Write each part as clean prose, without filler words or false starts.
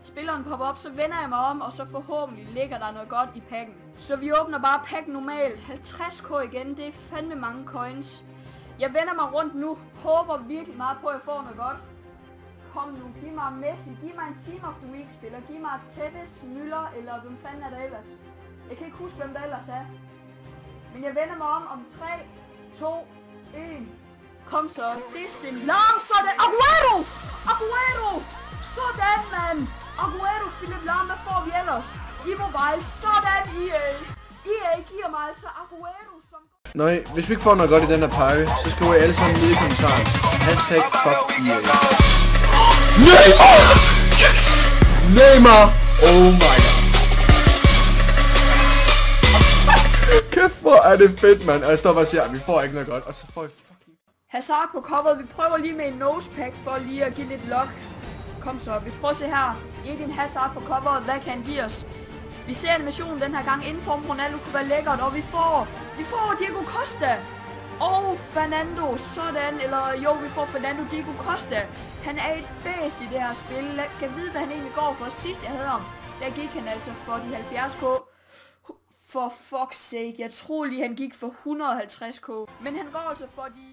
spilleren popper op, så vender jeg mig om, og så forhåbentlig ligger der noget godt i pakken. Så vi åbner bare pakken normalt. 50k igen, det er fandme mange coins. Jeg vender mig rundt nu, håber virkelig meget på, at jeg får noget godt. Kom nu, giv mig Messi, giv mig en Team of the Week spiller, giv mig Tevez, Müller, eller hvem fanden er der ellers? Jeg kan ikke huske, hvem der ellers er. Men jeg vender mig om 3, 2, 1. Kom så, det er Stim Lam, sådan, Aguero! Aguero! Sådan, mand! Aguero, Philip Lam, hvad får vi ellers? Immobile, sådan, EA! EA giver mig altså Aguero som... Nøj, hvis vi ikke får noget godt i den her pakke, så skriver I alle sammen nede i kommentaren. Hashtag fuck EA. Neymar! Yes! Neymar! Oh my god. Kæft, hvor er det fedt, mand. Og jeg står bare og siger, at vi får ikke noget godt, og så får vi fucking... Hazard på coveret. Vi prøver lige med en nosepack for lige at give lidt luck. Kom så, vi prøver at se her. Eden Hazard på coveret. Hvad kan han give os? Vi ser animationen den her gang. Inform Ronaldo kunne være lækkert, og vi får Diego Costa. Og Fernando, sådan. Eller jo, vi får Fernando Diego Costa. Han er et bæst i det her spil. Jeg kan vide, hvad han egentlig går for. Sidst jeg havde ham, der gik han altså for de 70k. For fuck's sake, jeg tror lige han gik for 150k. Men han går altså for de...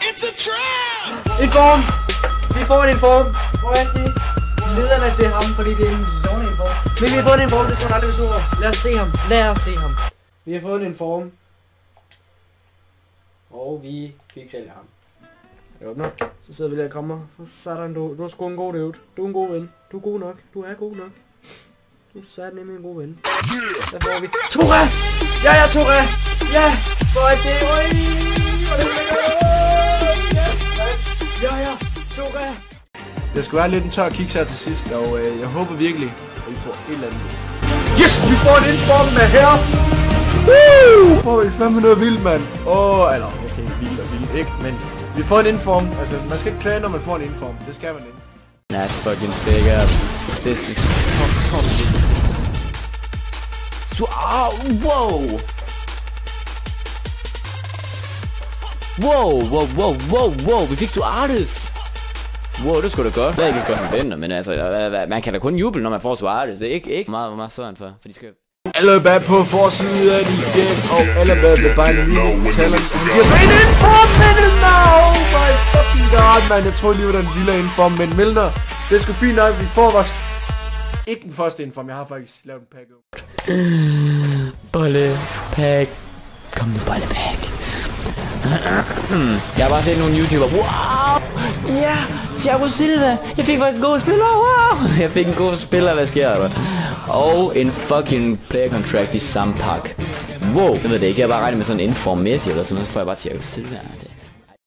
It's a trap! Inform! Vi får en inform. Hvor er det? Lederne, det er ham, fordi det er en zone inform. Men vi har fået en inform, det skal man aldrig være sur. Lad os se ham. Lad os se ham. Vi har fået en inform. Og vi fik selv ham. Jeg åbner. Så sidder vi der og kommer. Sådan, du er sgu en god dude. Du er en god ven. Du er god nok. Du er god nok. Du er nemlig en god ven. Der får vi Touré! Ja, Touré! Ja! Hvor er det? Ja, Touré! Det skulle være lidt en tør kiks her til sidst, og jeg håber virkelig, at vi får et eller andet. Yes! Vi får en inform med her! Woo! Får vi fandme noget vildt, mand. Eller okay, vildt ikke, men vi får en inform. Altså, man skal ikke klage, når man får en inform. Det skal man ikke. Nah, fucking big up. This is wow! Wow! Vi fik Suarez! Wow, det skulle da godt. Det er ikke så godt en venter, men altså, man kan da kun juble, når man får Suarez. Det er ikke meget sådan for de skal... Alle bag på forsiden af igen, og alle bag bare en lille taler. Vi giver så en inform, Milner! Oh my fucking god, man. Jeg tror lige, var den lille inform, men Milner, det er sgu fint nok, vi får vores... Ikke den første inform, jeg har faktisk lavet en pack. Bollepack. Kom nu, bollepack. Jeg har bare set nogle YouTubere. Wow! Ja! Thiago Silva! Jeg fik faktisk en god spiller! Wow! Jeg fik en god spiller, hvad sker der? Og en fucking player contract i samme pakke. Wow! Jeg ved det ikke, jeg har bare regnet med sådan en inform Messi eller sådan noget, så får jeg bare Thiago Silva.